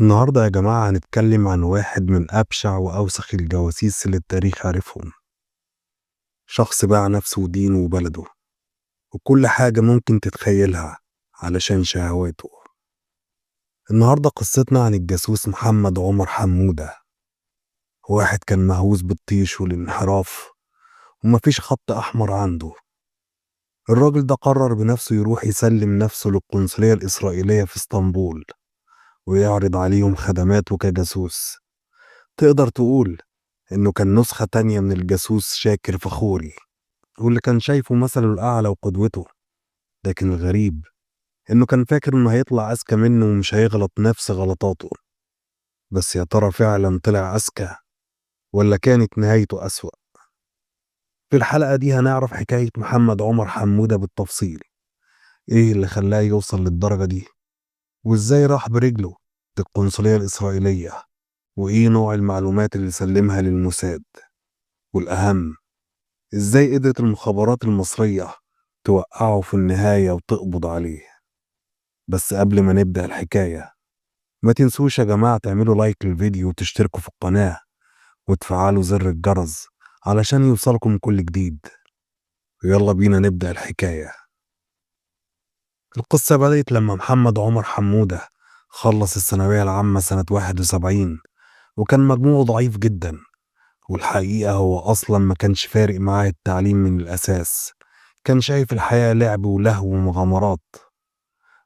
النهاردة يا جماعة هنتكلم عن واحد من أبشع وأوسخ الجواسيس اللي التاريخ عارفهم. شخص باع نفسه ودينه وبلده وكل حاجة ممكن تتخيلها علشان شهواته. النهاردة قصتنا عن الجاسوس محمد عمر حمودة، واحد كان مهووس بالطيش والانحراف ومفيش خط أحمر عنده. الراجل ده قرر بنفسه يروح يسلم نفسه للقنصلية الإسرائيلية في اسطنبول ويعرض عليهم خدماته كجاسوس. تقدر تقول إنه كان نسخة تانية من الجاسوس شاكر فخوري، واللي كان شايفه مثله الأعلى وقدوته. لكن الغريب إنه كان فاكر إنه هيطلع أذكى منه ومش هيغلط نفس غلطاته. بس يا ترى فعلا طلع أذكى ولا كانت نهايته أسوأ؟ في الحلقة دي هنعرف حكاية محمد عمر حمودة بالتفصيل. إيه اللي خلاه يوصل للدرجة دي؟ وإزاي راح برجله للقنصلية الإسرائيلية؟ وإيه نوع المعلومات اللي سلمها للموساد؟ والأهم، إزاي قدرت المخابرات المصرية توقعه في النهاية وتقبض عليه؟ بس قبل ما نبدأ الحكاية، ما تنسوش يا جماعة تعملوا لايك للفيديو وتشتركوا في القناة وتفعلوا زر الجرس علشان يوصلكم كل جديد. ويلا بينا نبدأ الحكاية. القصة بدأت لما محمد عمر حمودة خلص الثانوية العامة سنة 71، وكان مجموعه ضعيف جدا. والحقيقة هو أصلا ما كانش فارق معاه التعليم من الأساس، كان شايف الحياة لعب ولهو ومغامرات.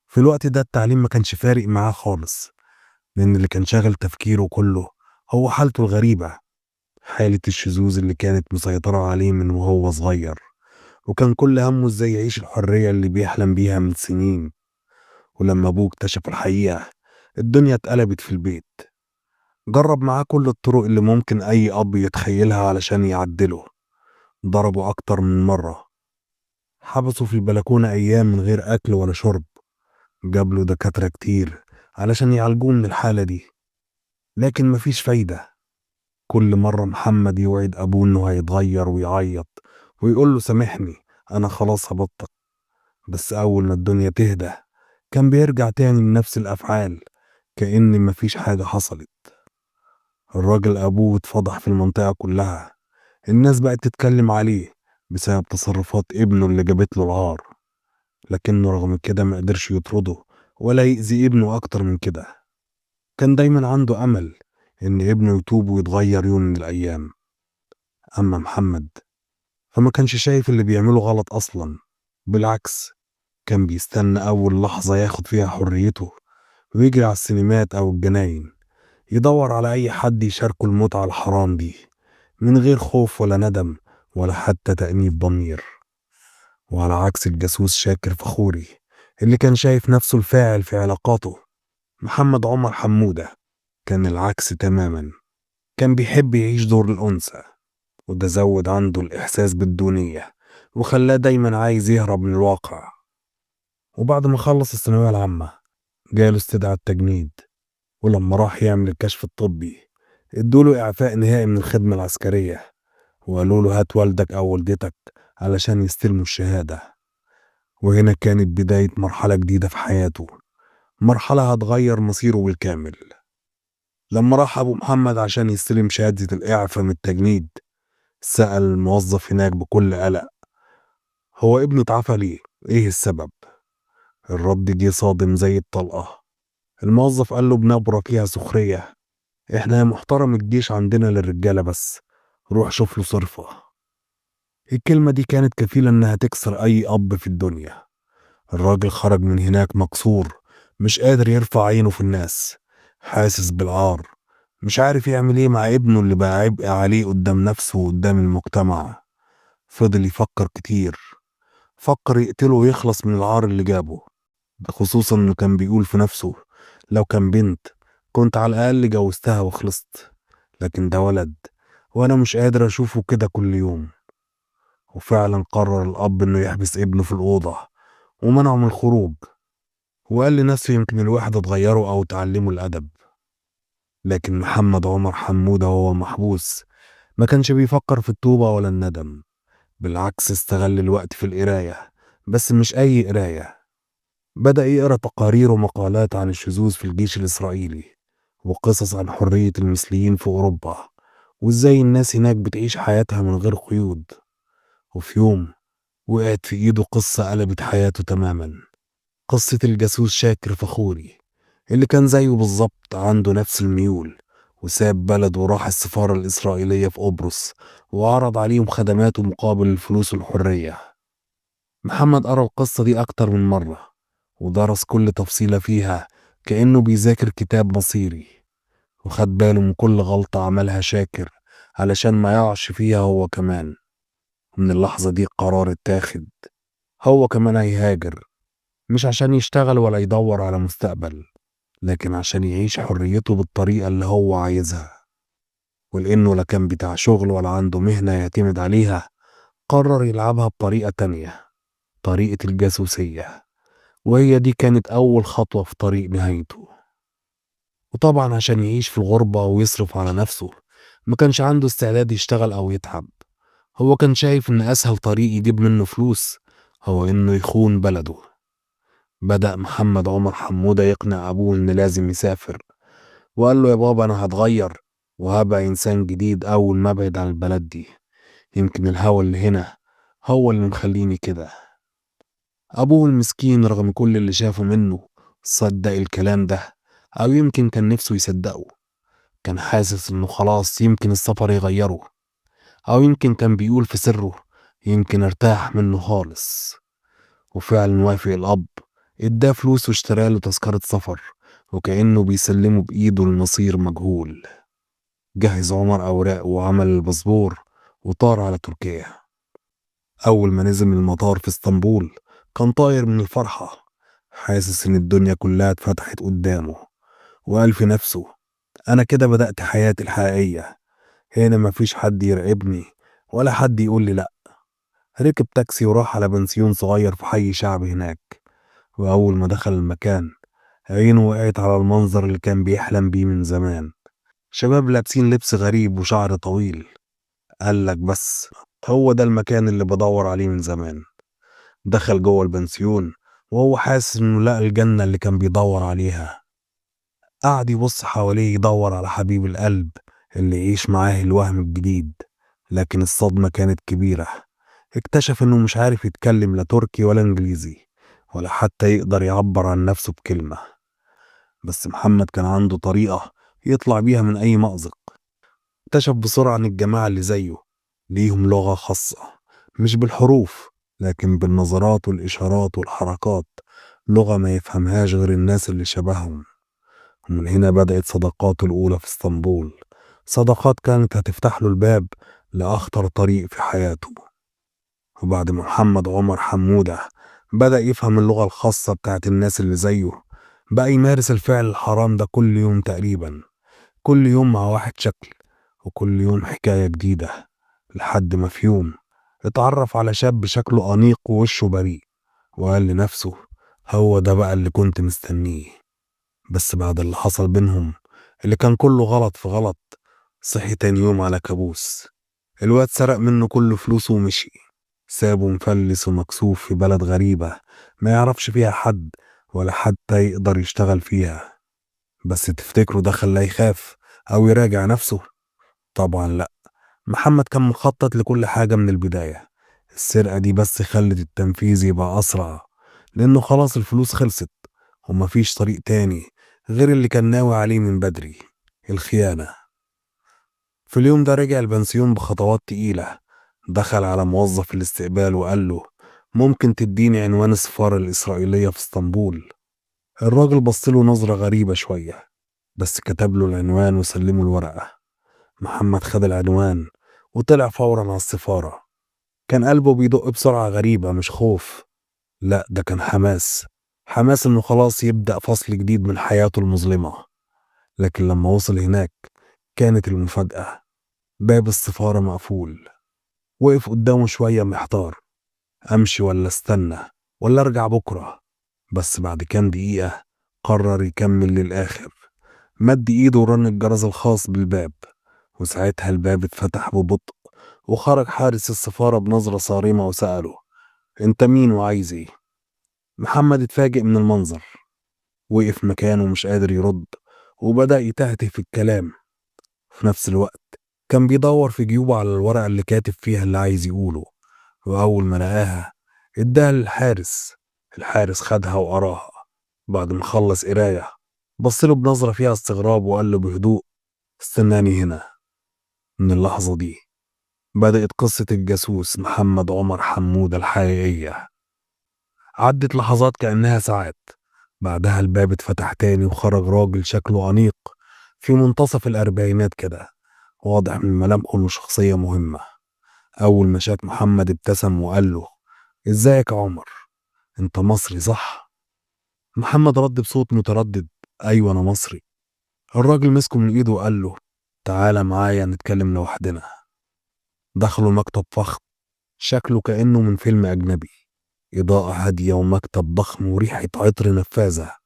في الوقت ده التعليم ما كانش فارق معاه خالص، لأن اللي كان شاغل تفكيره كله هو حالته الغريبة، حالة الشذوذ اللي كانت مسيطرة عليه من وهو صغير. وكان كل همه ازاي يعيش الحرية اللي بيحلم بيها من سنين. ولما أبوه اكتشف الحقيقة، الدنيا اتقلبت في البيت. جرب معاه كل الطرق اللي ممكن أي أب يتخيلها علشان يعدله. ضربه أكتر من مرة، حبسه في البلكونة أيام من غير أكل ولا شرب، جاب له دكاترة كتير علشان يعالجوه من الحالة دي. لكن مفيش فايدة. كل مرة محمد يوعد أبوه إنه هيتغير ويعيط ويقول له سامحني أنا خلاص هبطل. بس أول ما الدنيا تهدى كان بيرجع تاني لنفس الأفعال، كأن مفيش حاجة حصلت. الراجل أبوه اتفضح في المنطقة كلها، الناس بقت تتكلم عليه بسبب تصرفات ابنه اللي جابت له العار. لكنه رغم كده ما قدرش يطرده ولا يأذي ابنه أكتر من كده. كان دايما عنده أمل إن ابنه يتوب ويتغير يوم من الأيام. أما محمد فما كانش شايف اللي بيعمله غلط أصلا، بالعكس كان بيستنى أول لحظة ياخد فيها حريته ويجري على السينمات أو الجناين، يدور على أي حد يشاركه المتعة الحرام دي من غير خوف ولا ندم ولا حتى تأنيب ضمير. وعلى عكس الجاسوس شاكر فخوري اللي كان شايف نفسه الفاعل في علاقاته، محمد عمر حمودة كان العكس تماما. كان بيحب يعيش دور الأنثى، وده زود عنده الإحساس بالدونية وخلاه دايما عايز يهرب من الواقع. وبعد ما خلص الثانوية العامة جاله استدعاء التجنيد، ولما راح يعمل الكشف الطبي ادوله إعفاء نهائي من الخدمة العسكرية، وقالوا له هات والدك أو والدتك علشان يستلموا الشهادة. وهنا كانت بداية مرحلة جديدة في حياته، مرحلة هتغير مصيره بالكامل. لما راح أبو محمد عشان يستلم شهادة الإعفاء من التجنيد، سأل الموظف هناك بكل قلق هو ابنه اتعفى ليه؟ ايه السبب؟ الرد جه صادم زي الطلقة. الموظف قال له بنبرة فيها سخرية: احنا يا محترم الجيش عندنا للرجالة بس، روح شوف له صرفة. الكلمة دي كانت كفيلة انها تكسر اي اب في الدنيا. الراجل خرج من هناك مكسور، مش قادر يرفع عينه في الناس، حاسس بالعار، مش عارف يعمل ايه مع ابنه اللي بقى عبء عليه قدام نفسه وقدام المجتمع. فضل يفكر كتير، فكر يقتله ويخلص من العار اللي جابه. ده خصوصا انه كان بيقول في نفسه لو كان بنت كنت على الأقل جوزتها وخلصت، لكن ده ولد وانا مش قادر اشوفه كده كل يوم. وفعلا قرر الاب انه يحبس ابنه في الأوضة ومنعه من الخروج، وقال لنفسه يمكن الواحد اتغيره او تعلمه الادب. لكن محمد عمر حمودة وهو محبوس ما كانش بيفكر في التوبة ولا الندم، بالعكس استغل الوقت في القراية، بس مش اي قراية. بدأ يقرأ تقارير ومقالات عن الشذوذ في الجيش الإسرائيلي، وقصص عن حرية المثليين في أوروبا، وإزاي الناس هناك بتعيش حياتها من غير قيود. وفي يوم وقعت في إيده قصة قلبت حياته تماما، قصة الجاسوس شاكر فخوري، اللي كان زيه بالظبط عنده نفس الميول، وساب بلده وراح السفارة الإسرائيلية في قبرص وعرض عليهم خدماته مقابل الفلوس والحرية. محمد قرأ القصة دي أكتر من مرة ودرس كل تفصيلة فيها كأنه بيذاكر كتاب مصيري، وخد باله من كل غلطة عملها شاكر علشان ما يقعش فيها هو كمان. من اللحظة دي قرار اتاخد، هو كمان هيهاجر، مش عشان يشتغل ولا يدور على مستقبل، لكن عشان يعيش حريته بالطريقة اللي هو عايزها. ولأنه لا كان بتاع شغل ولا عنده مهنة يعتمد عليها، قرر يلعبها بطريقة تانية، طريقة الجاسوسية، وهي دي كانت أول خطوة في طريق نهايته. وطبعا عشان يعيش في الغربة ويصرف على نفسه، ما كانش عنده استعداد يشتغل أو يتعب. هو كان شايف إن أسهل طريق يجيب منه فلوس هو إنه يخون بلده. بدأ محمد عمر حمودة يقنع أبوه إن لازم يسافر، وقال له يا بابا أنا هتغير وهبقى إنسان جديد أول ما أبعد عن البلد دي، يمكن الهوا اللي هنا هو اللي مخليني كده. أبوه المسكين رغم كل اللي شافه منه صدق الكلام ده، أو يمكن كان نفسه يصدقه. كان حاسس إنه خلاص يمكن السفر يغيره، أو يمكن كان بيقول في سره يمكن ارتاح منه خالص. وفعلا وافق الأب، اداه فلوس واشتراله تذكرة سفر، وكأنه بيسلمه بإيده المصير مجهول. جهز عمر أوراقه وعمل الباسبور وطار على تركيا. أول ما نزل من المطار في اسطنبول كان طاير من الفرحة، حاسس إن الدنيا كلها اتفتحت قدامه، وقال في نفسه أنا كده بدأت حياتي الحقيقية، هنا مفيش حد يراقبني ولا حد يقول لي لأ. ركب تاكسي وراح على بنسيون صغير في حي شعبي هناك، وأول ما دخل المكان عينه وقعت على المنظر اللي كان بيحلم بيه من زمان. شباب لابسين لبس غريب وشعر طويل. قالك بس هو ده المكان اللي بدور عليه من زمان. دخل جوه البنسيون وهو حاسس انه لقى الجنة اللي كان بيدور عليها. قعد يبص حواليه يدور على حبيب القلب اللي يعيش معاه الوهم الجديد، لكن الصدمة كانت كبيرة. اكتشف انه مش عارف يتكلم لا تركي ولا انجليزي، ولا حتى يقدر يعبر عن نفسه بكلمة. بس محمد كان عنده طريقة يطلع بيها من أي مأزق. اكتشف بسرعة إن الجماعة اللي زيه ليهم لغة خاصة، مش بالحروف لكن بالنظرات والإشارات والحركات، لغة ما يفهمهاش غير الناس اللي شبههم. ومن هنا بدأت صداقاته الأولى في اسطنبول، صداقات كانت هتفتح له الباب لأخطر طريق في حياته. وبعد ما محمد عمر حمودة بدأ يفهم اللغة الخاصة بتاعت الناس اللي زيه، بقى يمارس الفعل الحرام ده كل يوم تقريبا، كل يوم مع واحد شكل، وكل يوم حكاية جديدة. لحد ما في يوم اتعرف على شاب شكله أنيق ووشه بريء، وقال لنفسه هو ده بقى اللي كنت مستنيه. بس بعد اللي حصل بينهم اللي كان كله غلط في غلط، صحي تاني يوم على كابوس. الواد سرق منه كل فلوسه ومشي، سابه مفلس ومكسوف في بلد غريبة ما يعرفش فيها حد ولا حتى يقدر يشتغل فيها. بس تفتكروا ده خلاه يخاف أو يراجع نفسه؟ طبعا لأ. محمد كان مخطط لكل حاجة من البداية، السرقة دي بس خلت التنفيذ يبقى أسرع، لأنه خلاص الفلوس خلصت ومفيش طريق تاني غير اللي كان ناوي عليه من بدري، الخيانة. في اليوم ده رجع البنسيون بخطوات تقيلة، دخل على موظف الاستقبال وقال له ممكن تديني عنوان السفارة الإسرائيلية في اسطنبول؟ الراجل بصله نظرة غريبة شوية، بس كتب له العنوان وسلمه الورقة. محمد خد العنوان وطلع فورا على السفارة. كان قلبه بيدق بسرعة غريبة، مش خوف، لا ده كان حماس، حماس انه خلاص يبدأ فصل جديد من حياته المظلمة. لكن لما وصل هناك كانت المفاجأة، باب السفارة مقفول. وقف قدامه شوية محتار، امشي ولا استنى ولا ارجع بكرة. بس بعد كام دقيقة قرر يكمل للآخر. مد ايده ورن الجرس الخاص بالباب، وساعتها الباب اتفتح ببطء، وخرج حارس السفارة بنظرة صارمة وسأله انت مين وعايز ايه؟ محمد اتفاجئ من المنظر، وقف مكانه مش قادر يرد، وبدأ يتهته في الكلام. في نفس الوقت كان بيدور في جيوبه على الورقة اللي كاتب فيها اللي عايز يقوله، وأول ما لقاها اداها للحارس. الحارس خدها وقراها. بعد ما خلص قراية بصله بنظرة فيها استغراب وقال له بهدوء: استناني هنا. من اللحظة دي بدأت قصة الجاسوس محمد عمر حمودة الحقيقية. عدت لحظات كأنها ساعات، بعدها الباب اتفتح تاني وخرج راجل شكله أنيق، في منتصف الأربعينات كده، واضح من ملامحه إنه شخصية مهمة. أول ما شاف محمد ابتسم وقال له: إزيك يا عمر؟ أنت مصري صح؟ محمد رد بصوت متردد: أيوة أنا مصري. الراجل مسكه من إيده وقال له: تعالى معايا نتكلم لوحدنا. دخلوا مكتب فخم شكله كأنه من فيلم أجنبي، إضاءة هادية ومكتب ضخم وريحة عطر نفاذة.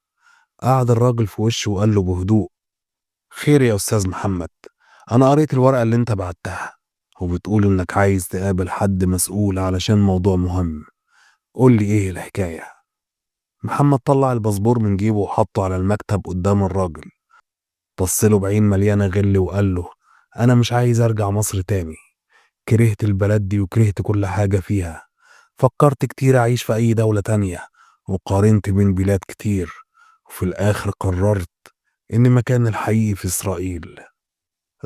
قعد الراجل في وشه وقال له بهدوء: خير يا أستاذ محمد، أنا قريت الورقة اللي أنت بعتها وبتقول إنك عايز تقابل حد مسؤول علشان موضوع مهم. قول لي إيه الحكاية؟ محمد طلع الباسبور من جيبه وحطه على المكتب قدام الراجل، بصله بعين مليانة غل وقال له: أنا مش عايز أرجع مصر تاني. كرهت البلد دي وكرهت كل حاجة فيها. فكرت كتير أعيش في أي دولة تانية، وقارنت بين بلاد كتير، وفي الآخر قررت إن مكان الحقيقي في إسرائيل.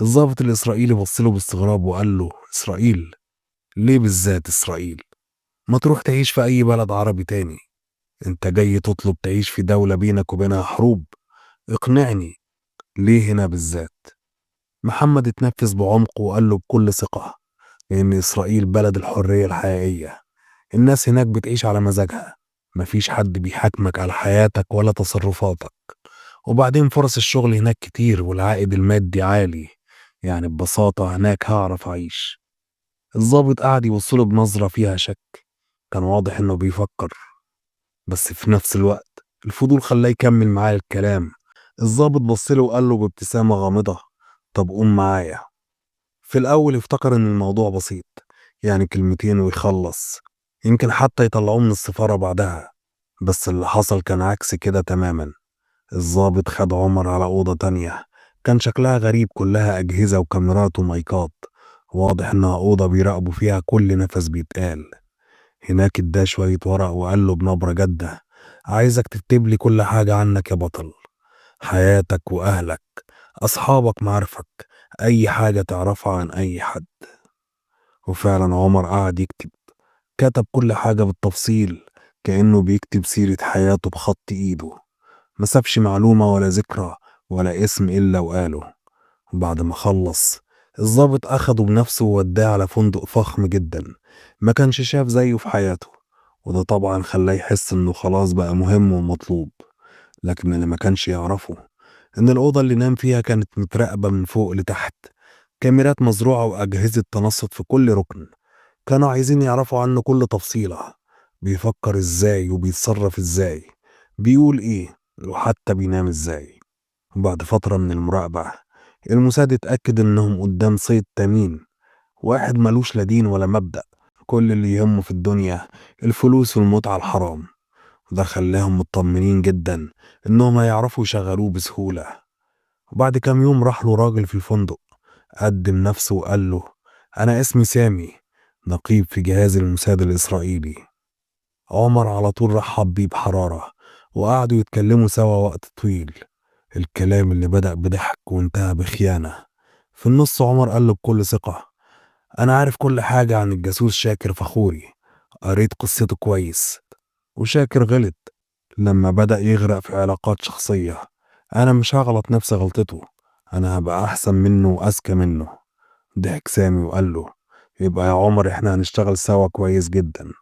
الضابط الإسرائيلي بصله باستغراب وقال له: إسرائيل؟ ليه بالذات إسرائيل؟ ما تروح تعيش في أي بلد عربي تاني. أنت جاي تطلب تعيش في دولة بينك وبينها حروب؟ اقنعني، ليه هنا بالذات؟ محمد اتنفس بعمق وقال له بكل ثقة: لأن إسرائيل بلد الحرية الحقيقية. الناس هناك بتعيش على مزاجها، مفيش حد بيحاكمك على حياتك ولا تصرفاتك. وبعدين فرص الشغل هناك كتير والعائد المادي عالي، يعني ببساطة هناك هعرف أعيش. الضابط قعد يبصله بنظرة فيها شك، كان واضح إنه بيفكر، بس في نفس الوقت الفضول خلاه يكمل معاه الكلام. الضابط بصله وقال له بابتسامة غامضة: طب قوم معايا. في الأول افتكر إن الموضوع بسيط، يعني كلمتين ويخلص، يمكن حتى يطلعوه من السفارة بعدها. بس اللي حصل كان عكس كده تماما. الضابط خد عمر على أوضة تانية، كان شكلها غريب، كلها أجهزة وكاميرات ومايكات، واضح إنها أوضة بيراقبوا فيها كل نفس بيتقال. هناك اداه شوية ورق وقال له بنبرة جادة: عايزك تكتب لي كل حاجة عنك يا بطل، حياتك وأهلك، أصحابك، معارفك، أي حاجة تعرفها عن أي حد. وفعلا عمر قعد يكتب، كتب كل حاجة بالتفصيل، كأنه بيكتب سيرة حياته بخط إيده. ما سابش معلومة ولا ذكرى ولا اسم إلا وقاله. وبعد ما خلص الضابط أخده بنفسه ووداه على فندق فخم جدا، ما كانش شاف زيه في حياته، وده طبعا خلاه يحس إنه خلاص بقى مهم ومطلوب. لكن اللي ما كانش يعرفه إن الأوضة اللي نام فيها كانت متراقبة من فوق لتحت، كاميرات مزروعة وأجهزة تنصت في كل ركن. كانوا عايزين يعرفوا عنه كل تفصيلة، بيفكر ازاي وبيتصرف ازاي، بيقول ايه، وحتى بينام ازاي. وبعد فترة من المراقبة الموساد اتأكد انهم قدام صيد تمين، واحد ملوش لا دين ولا مبدأ، كل اللي يهمه في الدنيا الفلوس والمتعة الحرام. وده خلاهم مطمنين جدا انهم هيعرفوا يشغلوه بسهولة. وبعد كام يوم راح له راجل في الفندق، قدم نفسه وقال له: أنا اسمي سامي، نقيب في جهاز الموساد الإسرائيلي. عمر على طول رحب بيه بحرارة، وقعدوا يتكلموا سوا وقت طويل، الكلام اللي بدأ بضحك وانتهى بخيانة. في النص عمر قال له بكل ثقة: أنا عارف كل حاجة عن الجاسوس شاكر فخوري، قريت قصته كويس. وشاكر غلط لما بدأ يغرق في علاقات شخصية. أنا مش هغلط نفس غلطته، أنا هبقى أحسن منه وأذكى منه. ضحك سامي وقال له: يبقى يا عمر احنا هنشتغل سوا كويس جدا.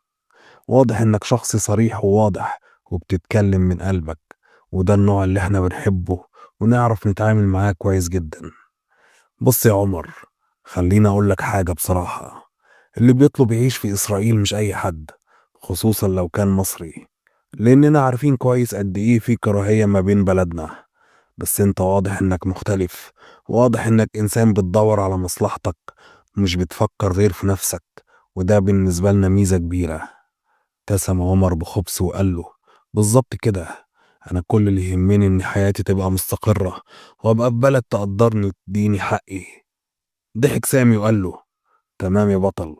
واضح انك شخص صريح وواضح وبتتكلم من قلبك، وده النوع اللي احنا بنحبه ونعرف نتعامل معاه كويس جدا. بص يا عمر، خليني اقول لك حاجة بصراحة، اللي بيطلب يعيش في اسرائيل مش اي حد، خصوصا لو كان مصري، لاننا عارفين كويس قد ايه في كراهية ما بين بلدنا. بس انت واضح انك مختلف، واضح انك انسان بتدور على مصلحتك، مش بتفكر غير في نفسك، وده بالنسبة لنا ميزة كبيرة. ابتسم عمر بخبث وقال له: بالظبط كده، أنا كل اللي يهمني إن حياتي تبقى مستقرة وأبقى في بلد تقدرني وتديني حقي. ضحك سامي وقال له: تمام يا بطل،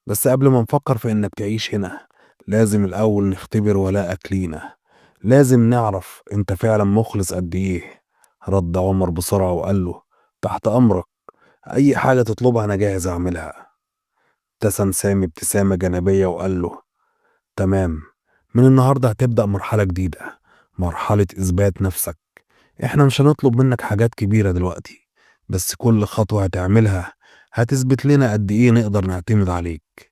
بس قبل ما نفكر في إنك تعيش هنا لازم الأول نختبر ولاءك لينا. لازم نعرف أنت فعلا مخلص قد إيه. رد عمر بسرعة وقال له: تحت أمرك، أي حاجة تطلبها أنا جاهز أعملها. ابتسم سامي ابتسامة جانبية وقال له: تمام، من النهاردة هتبدأ مرحلة جديدة، مرحلة إثبات نفسك. إحنا مش هنطلب منك حاجات كبيرة دلوقتي، بس كل خطوة هتعملها هتثبت لنا قد إيه نقدر نعتمد عليك.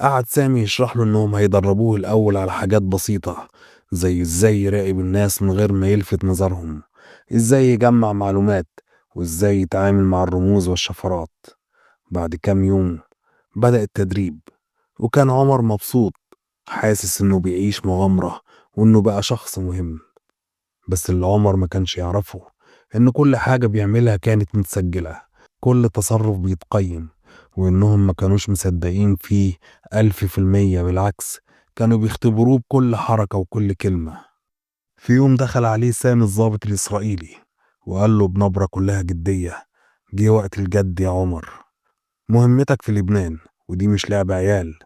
قعد سامي يشرح له إنهم هيدربوه الأول على حاجات بسيطة، زي إزاي يراقب الناس من غير ما يلفت نظرهم، إزاي يجمع معلومات، وإزاي يتعامل مع الرموز والشفرات. بعد كام يوم بدأ التدريب، وكان عمر مبسوط، حاسس إنه بيعيش مغامرة وإنه بقى شخص مهم. بس اللي عمر ما كانش يعرفه إن كل حاجة بيعملها كانت متسجلة، كل تصرف بيتقيم، وإنهم ما كانوش مصدقين فيه 1000%. بالعكس، كانوا بيختبروه بكل حركة وكل كلمة. في يوم دخل عليه سامي الضابط الإسرائيلي وقال له بنبرة كلها جدية: جه وقت الجد يا عمر، مهمتك في لبنان ودي مش لعبة عيال.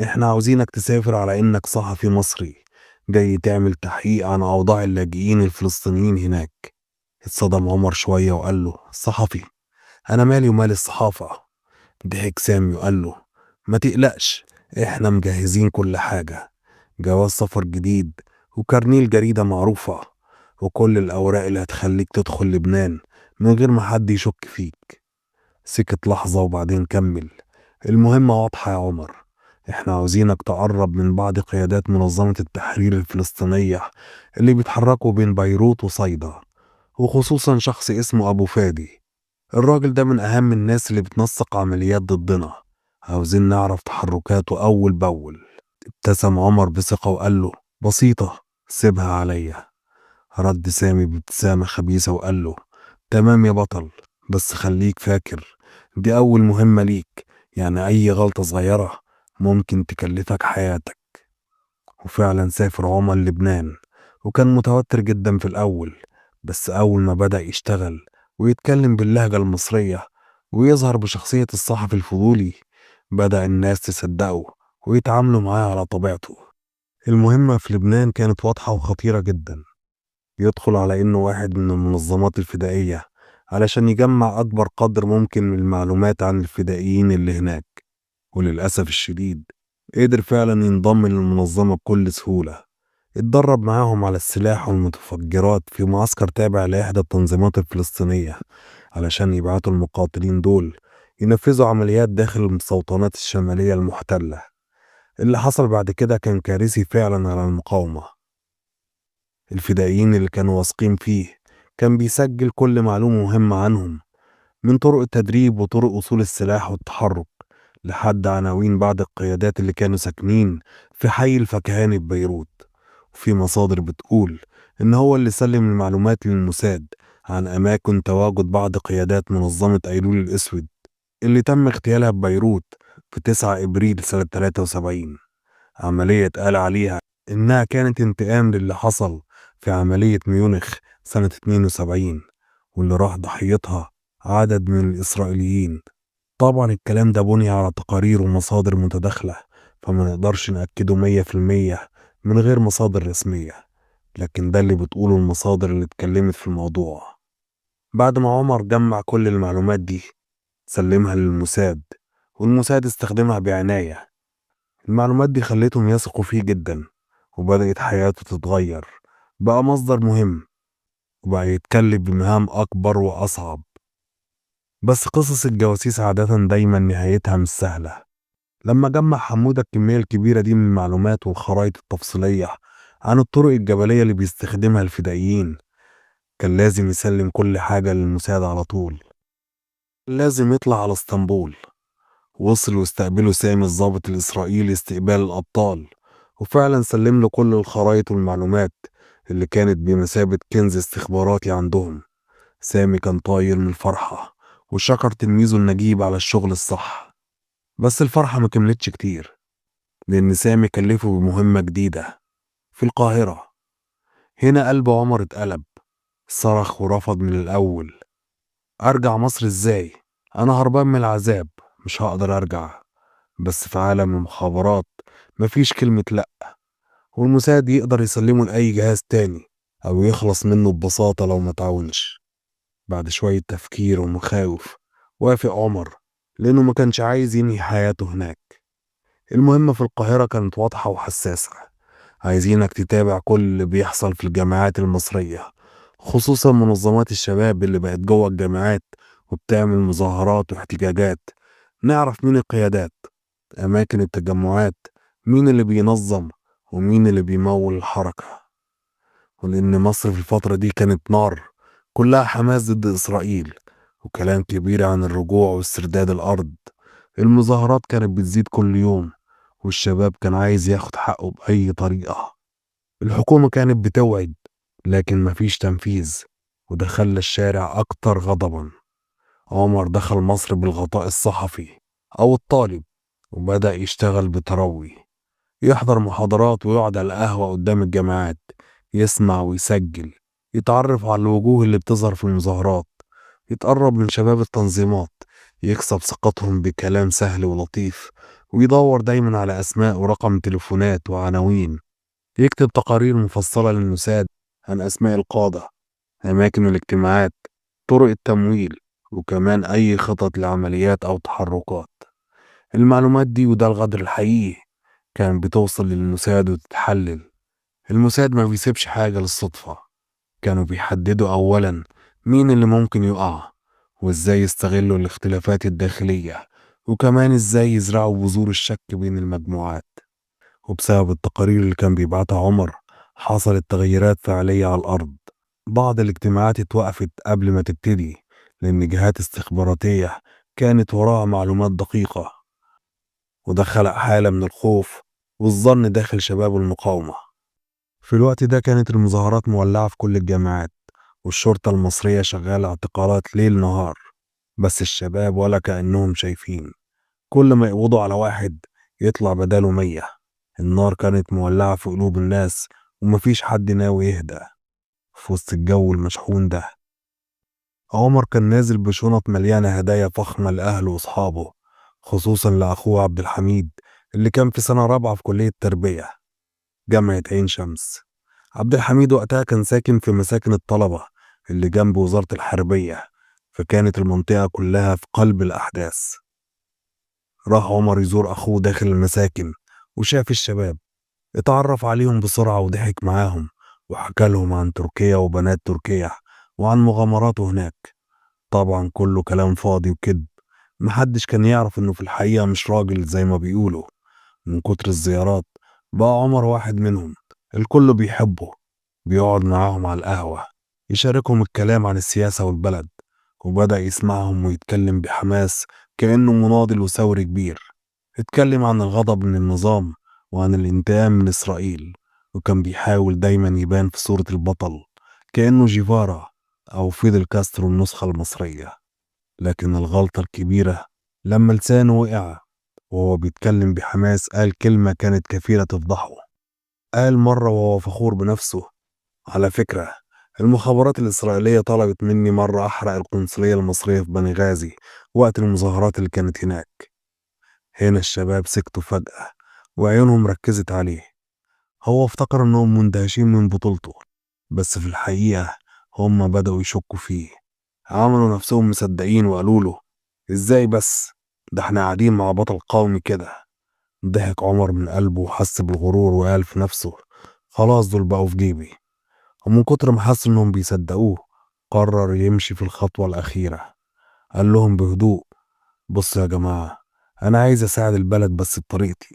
احنا عاوزينك تسافر على انك صحفي مصري جاي تعمل تحقيق عن اوضاع اللاجئين الفلسطينيين هناك. اتصدم عمر شوية وقال له: صحفي؟ انا مالي ومال الصحافة؟ ضحك سامي وقال له: ما تقلقش، احنا مجهزين كل حاجة، جواز سفر جديد وكارنيل جريدة معروفة وكل الاوراق اللي هتخليك تدخل لبنان من غير ما حد يشك فيك. سكت لحظة وبعدين كمل: المهمة واضحة يا عمر، احنا عاوزينك تقرب من بعض قيادات منظمة التحرير الفلسطينية اللي بيتحركوا بين بيروت وصيدا، وخصوصا شخص اسمه أبو فادي. الراجل ده من أهم الناس اللي بتنسق عمليات ضدنا، عاوزين نعرف تحركاته أول بأول. ابتسم عمر بثقة وقال له: بسيطة، سيبها عليا. رد سامي بابتسامة خبيثة وقال له: تمام يا بطل، بس خليك فاكر دي أول مهمة ليك، يعني أي غلطة صغيرة ممكن تكلفك حياتك. وفعلا سافر عمر لبنان، وكان متوتر جدا في الأول، بس أول ما بدأ يشتغل ويتكلم باللهجة المصرية ويظهر بشخصية الصحفي الفضولي، بدأ الناس تصدقه ويتعاملوا معاه على طبيعته. المهمة في لبنان كانت واضحة وخطيرة جدا: يدخل على إنه واحد من المنظمات الفدائية علشان يجمع أكبر قدر ممكن من المعلومات عن الفدائيين اللي هناك. وللأسف الشديد قدر فعلا ينضم للمنظمة بكل سهولة. اتدرب معاهم على السلاح والمتفجرات في معسكر تابع لإحدى التنظيمات الفلسطينية علشان يبعتوا المقاتلين دول ينفذوا عمليات داخل المستوطنات الشمالية المحتلة. اللي حصل بعد كده كان كارثي فعلا على المقاومة. الفدائيين اللي كانوا واثقين فيه كان بيسجل كل معلومة مهمة عنهم، من طرق التدريب وطرق وصول السلاح والتحرك لحد عناوين بعض القيادات اللي كانوا ساكنين في حي الفكهاني في بيروت. وفي مصادر بتقول إن هو اللي سلم المعلومات للموساد عن أماكن تواجد بعض قيادات منظمة أيلول الأسود اللي تم اغتيالها ببيروت في 9 إبريل سنة 73. عملية اتقال عليها إنها كانت انتقام للي حصل في عملية ميونخ سنة 72، واللي راح ضحيتها عدد من الإسرائيليين. طبعا الكلام ده بني على تقارير ومصادر متداخلة، فما نقدرش نأكده 100% من غير مصادر رسمية، لكن ده اللي بتقوله المصادر اللي اتكلمت في الموضوع. بعد ما عمر جمع كل المعلومات دي سلمها للموساد، والموساد استخدمها بعناية. المعلومات دي خلتهم يثقوا فيه جدا، وبدأت حياته تتغير، بقى مصدر مهم وبقى يتكلف بمهام أكبر وأصعب. بس قصص الجواسيس عادة دايما نهايتها مش سهلة. لما جمع حمودة الكمية الكبيرة دي من المعلومات والخرائط التفصيلية عن الطرق الجبلية اللي بيستخدمها الفدائيين، كان لازم يسلم كل حاجة للمساعدة على طول. لازم يطلع على اسطنبول. وصل واستقبله سامي الضابط الإسرائيلي استقبال الأبطال، وفعلا سلم له كل الخرائط والمعلومات اللي كانت بمثابة كنز استخباراتي عندهم. سامي كان طاير من الفرحة وشكر تلميذه النجيب على الشغل الصح. بس الفرحة ما كملتش كتير، لأن سامي كلفه بمهمة جديدة في القاهرة. هنا قلب عمر اتقلب، صرخ ورفض من الأول. أرجع مصر إزاي؟ أنا هربان من العذاب، مش هقدر أرجع. بس في عالم المخابرات مفيش كلمة لأ، والمساعد يقدر يسلمه لأي جهاز تاني أو يخلص منه ببساطة لو متعاونش. بعد شوية تفكير ومخاوف وافق عمر، لأنه ما كانش عايز ينهي حياته هناك. المهمة في القاهرة كانت واضحة وحساسة، عايزينك تتابع كل اللي بيحصل في الجامعات المصرية، خصوصا منظمات الشباب اللي بقت جوه الجامعات وبتعمل مظاهرات واحتجاجات. نعرف مين القيادات، أماكن التجمعات، مين اللي بينظم ومين اللي بيمول الحركة. ولأن مصر في الفترة دي كانت نار، كلها حماس ضد إسرائيل وكلام كبير عن الرجوع واسترداد الأرض. المظاهرات كانت بتزيد كل يوم، والشباب كان عايز ياخد حقه بأي طريقة. الحكومة كانت بتوعد لكن مفيش تنفيذ، وده خلى الشارع أكتر غضبا. عمر دخل مصر بالغطاء الصحفي أو الطالب، وبدأ يشتغل بتروي، يحضر محاضرات ويقعد على القهوة قدام الجامعات، يسمع ويسجل، يتعرف على الوجوه اللي بتظهر في المظاهرات، يتقرب من شباب التنظيمات، يكسب ثقتهم بكلام سهل ولطيف، ويدور دايما على أسماء ورقم تليفونات وعناوين، يكتب تقارير مفصلة للمساعد عن أسماء القادة، أماكن الاجتماعات، طرق التمويل، وكمان أي خطط لعمليات أو تحركات. المعلومات دي وده الغدر الحقيقي كان بتوصل للمساعد وتتحلل. المساعد ما بيسيبش حاجة للصدفة، كانوا بيحددوا أولا مين اللي ممكن يقع، وإزاي يستغلوا الاختلافات الداخلية، وكمان إزاي يزرعوا بذور الشك بين المجموعات. وبسبب التقارير اللي كان بيبعتها عمر حصلت تغيرات فعلية على الأرض. بعض الاجتماعات اتوقفت قبل ما تبتدي لأن جهات استخباراتية كانت وراها معلومات دقيقة، وده خلق حالة من الخوف والظن داخل شباب المقاومة. في الوقت ده كانت المظاهرات مولعة في كل الجامعات، والشرطة المصرية شغالة اعتقالات ليل نهار، بس الشباب ولا كأنهم شايفين. كل ما يقبضوا على واحد يطلع بداله 100. النار كانت مولعة في قلوب الناس، ومفيش حد ناوي يهدى. في وسط الجو المشحون ده عمر كان نازل بشنط مليانة هدايا فخمة لأهله وأصحابه، خصوصا لأخوه عبد الحميد اللي كان في سنة رابعة في كلية تربية جامعة عين شمس. عبد الحميد وقتها كان ساكن في مساكن الطلبة اللي جنب وزارة الحربية، فكانت المنطقة كلها في قلب الأحداث. راح عمر يزور أخوه داخل المساكن وشاف الشباب، اتعرف عليهم بسرعة وضحك معاهم، وحكى لهم عن تركيا وبنات تركيا وعن مغامراته هناك. طبعا كله كلام فاضي وكذب، محدش كان يعرف انه في الحقيقة مش راجل زي ما بيقولوا. من كتر الزيارات بقى عمر واحد منهم، الكل بيحبه، بيقعد معاهم على القهوة، يشاركهم الكلام عن السياسة والبلد، وبدأ يسمعهم ويتكلم بحماس كأنه مناضل وثوري كبير. اتكلم عن الغضب من النظام وعن الانتقام من إسرائيل، وكان بيحاول دايما يبان في صورة البطل كأنه جيفارا أو فيدل كاسترو النسخة المصرية. لكن الغلطة الكبيرة لما لسانه وقع وهو بيتكلم بحماس، قال كلمة كانت كفيلة تفضحه. قال مرة وهو فخور بنفسه: على فكرة، المخابرات الإسرائيلية طلبت مني مرة أحرق القنصلية المصرية في بنغازي وقت المظاهرات اللي كانت هناك. هنا الشباب سكتوا فجأة وعيونهم ركزت عليه. هو افتكر انهم مندهشين من بطولته، بس في الحقيقة هم بدأوا يشكوا فيه. عملوا نفسهم مصدقين وقالوا له: ازاي بس، ده احنا قاعدين مع بطل قومي كده. ضحك عمر من قلبه وحس بالغرور وقال في نفسه: خلاص دول بقوا في جيبي. ومن كتر ما حس انهم بيصدقوه قرر يمشي في الخطوة الأخيرة. قال لهم بهدوء: بصوا يا جماعة، أنا عايز أساعد البلد بس بطريقتي.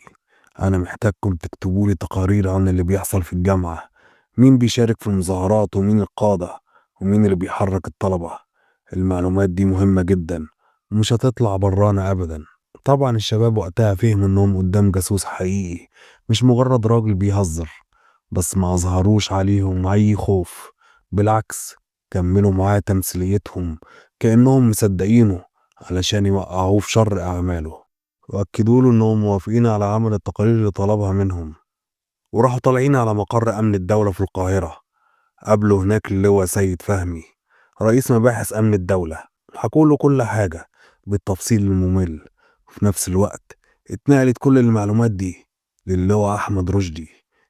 أنا محتاجكم تكتبوا لي تقارير عن اللي بيحصل في الجامعة، مين بيشارك في المظاهرات ومين القادة ومين اللي بيحرك الطلبة. المعلومات دي مهمة جدا ومش هتطلع برانا أبدا. طبعا الشباب وقتها فهموا إنهم قدام جاسوس حقيقي، مش مجرد راجل بيهزر. بس ما أظهروش عليهم أي خوف، بالعكس كملوا معاه تمثيليتهم كأنهم مصدقينه علشان يوقعوه في شر أعماله، وأكدوا له إنهم موافقين على عمل التقارير اللي طلبها منهم. وراحوا طالعين على مقر أمن الدولة في القاهرة. قابله هناك اللواء سيد فهمي رئيس مباحث أمن الدولة، حكوله كل حاجة بالتفصيل الممل. وفي نفس الوقت اتنقلت كل المعلومات دي للواء أحمد رشدي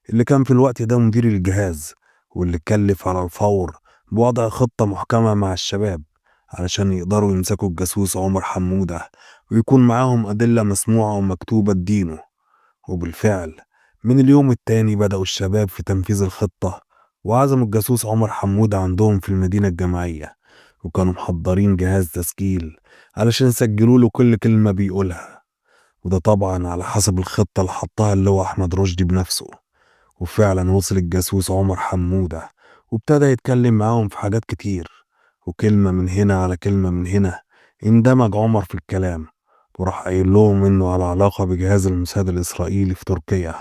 اللي كان في الوقت ده مدير الجهاز، واللي اتكلف على الفور بوضع خطة محكمة مع الشباب علشان يقدروا يمسكوا الجاسوس عمر حمودة ويكون معاهم أدلة مسموعة ومكتوبة تدينه. وبالفعل من اليوم التاني بدأوا الشباب في تنفيذ الخطة، وعزموا الجاسوس عمر حمودة عندهم في المدينة الجامعية، وكانوا محضرين جهاز تسجيل علشان يسجلوا له كل كلمة بيقولها. وده طبعا على حسب الخطة اللي حطها اللواء أحمد رشدي بنفسه. وفعلا وصل الجاسوس عمر حمودة وابتدى يتكلم معاهم في حاجات كتير، وكلمة من هنا على كلمة من هنا اندمج عمر في الكلام، وراح قايل لهم إنه على علاقة بجهاز الموساد الإسرائيلي في تركيا،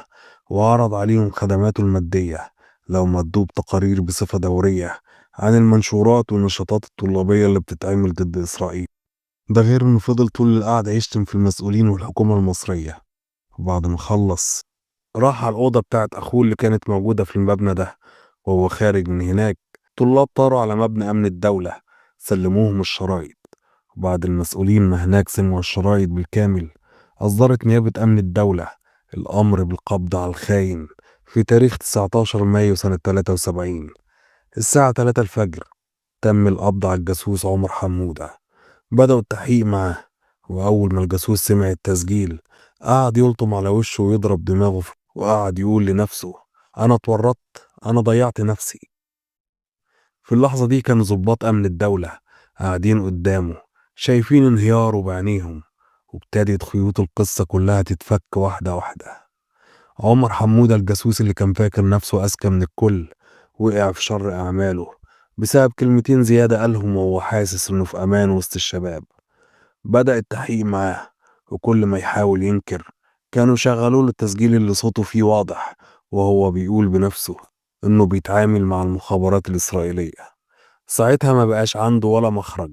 وعرض عليهم خدماته المادية لو مدوه بتقارير بصفة دورية عن المنشورات والنشاطات الطلابية اللي بتتعمل ضد إسرائيل. ده غير إنه فضل طول القعدة يشتم في المسؤولين والحكومة المصرية. وبعد ما خلص راح على الأوضة بتاعت أخوه اللي كانت موجودة في المبنى ده. وهو خارج من هناك طلاب طاروا على مبنى أمن الدولة سلموهم الشرايط. وبعد المسؤولين ما هناك سمعوا الشرايط بالكامل، أصدرت نيابة أمن الدولة الأمر بالقبض على الخاين في تاريخ 19 مايو سنة 73 الساعة 3 الفجر. تم القبض على الجاسوس عمر حمودة. بدأوا التحقيق معاه، وأول ما الجاسوس سمع التسجيل قعد يلطم على وشه ويضرب دماغه وقعد يقول لنفسه: أنا اتورطت، أنا ضيعت نفسي. في اللحظة دي كان ضباط أمن الدولة قاعدين قدامه شايفين انهياره بعينيهم، وابتدت خيوط القصة كلها تتفك واحدة واحدة. عمر حمودة الجاسوس اللي كان فاكر نفسه أذكى من الكل وقع في شر أعماله بسبب كلمتين زيادة قالهم وهو حاسس إنه في أمان وسط الشباب. بدأ التحقيق معاه، وكل ما يحاول ينكر كانوا شغلوا له التسجيل اللي صوته فيه واضح وهو بيقول بنفسه إنه بيتعامل مع المخابرات الإسرائيلية. ساعتها ما بقاش عنده ولا مخرج،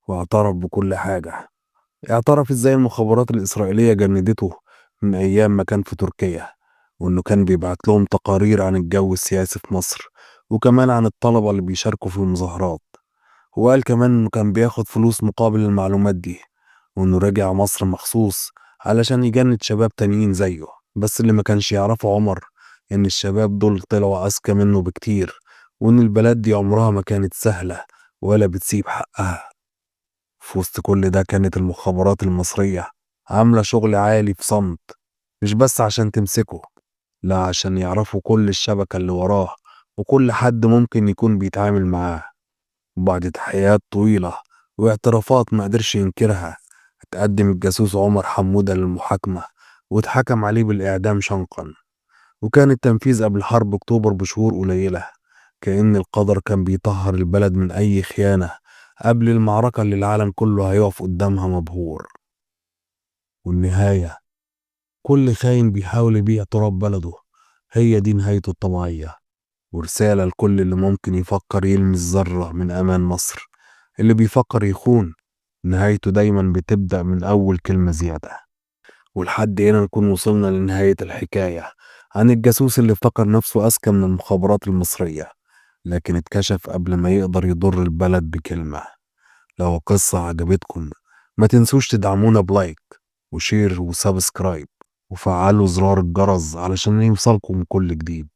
واعترف بكل حاجة. اعترف إزاي المخابرات الإسرائيلية جندته من أيام ما كان في تركيا، وإنه كان بيبعت لهم تقارير عن الجو السياسي في مصر، وكمان عن الطلبة اللي بيشاركوا في المظاهرات. وقال كمان إنه كان بياخد فلوس مقابل المعلومات دي، وإنه راجع مصر مخصوص علشان يجند شباب تانيين زيه. بس اللي ما كانش يعرفه عمر إن الشباب دول طلعوا أذكى منه بكتير، وإن البلد دي عمرها ما كانت سهلة ولا بتسيب حقها. في وسط كل ده كانت المخابرات المصرية عاملة شغل عالي في صمت، مش بس عشان تمسكه، لا عشان يعرفوا كل الشبكة اللي وراه وكل حد ممكن يكون بيتعامل معاه. وبعد تحقيقات طويلة واعترافات ما قدرش ينكرها اتقدم الجاسوس عمر حمودة للمحاكمة واتحكم عليه بالإعدام شنقا. وكان التنفيذ قبل حرب أكتوبر بشهور قليلة، كأن القدر كان بيطهر البلد من أي خيانة قبل المعركة اللي العالم كله هيقف قدامها مبهور. والنهاية كل خاين بيحاول يبيع تراب بلده، هي دي نهايته الطبيعية. ورسالة لكل اللي ممكن يفكر يلمس ذرة من أمان مصر: اللي بيفكر يخون نهايته دايما بتبدأ من أول كلمة زيادة. ولحد هنا نكون وصلنا لنهاية الحكاية عن الجاسوس اللي افتكر نفسه أذكى من المخابرات المصرية، لكن اتكشف قبل ما يقدر يضر البلد بكلمة. لو القصة عجبتكم ما تنسوش تدعمونا بلايك وشير وسبسكرايب، وفعلوا زرار الجرس علشان يوصلكم كل جديد.